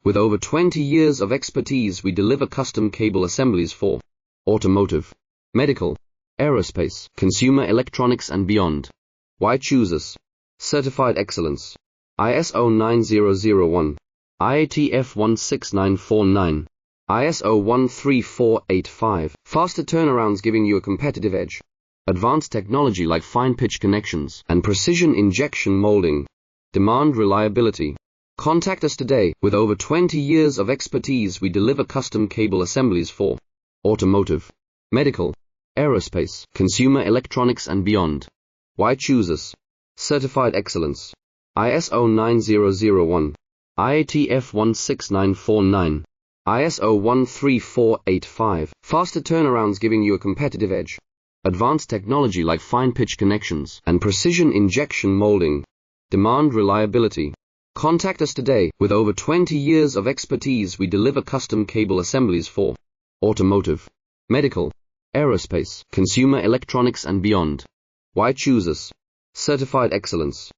With over 20 years of expertise, we deliver custom cable assemblies for automotive, medical, aerospace, consumer electronics and beyond. Why choose us? Certified excellence. ISO 9001, IATF 16949, ISO 13485. Faster turnarounds giving you a competitive edge. Advanced technology like fine pitch connections and precision injection molding. Demand reliability. Contact us today. With over 20 years of expertise, we deliver custom cable assemblies for automotive, medical, aerospace, consumer electronics and beyond. Why choose us? Certified excellence. ISO 9001, IATF 16949, ISO 13485. Faster turnarounds giving you a competitive edge. Advanced technology like fine pitch connections and precision injection molding. Demand reliability. Contact us today. With over 20 years of expertise, we deliver custom cable assemblies for automotive, medical, aerospace, consumer electronics and beyond. Why choose us? Certified excellence.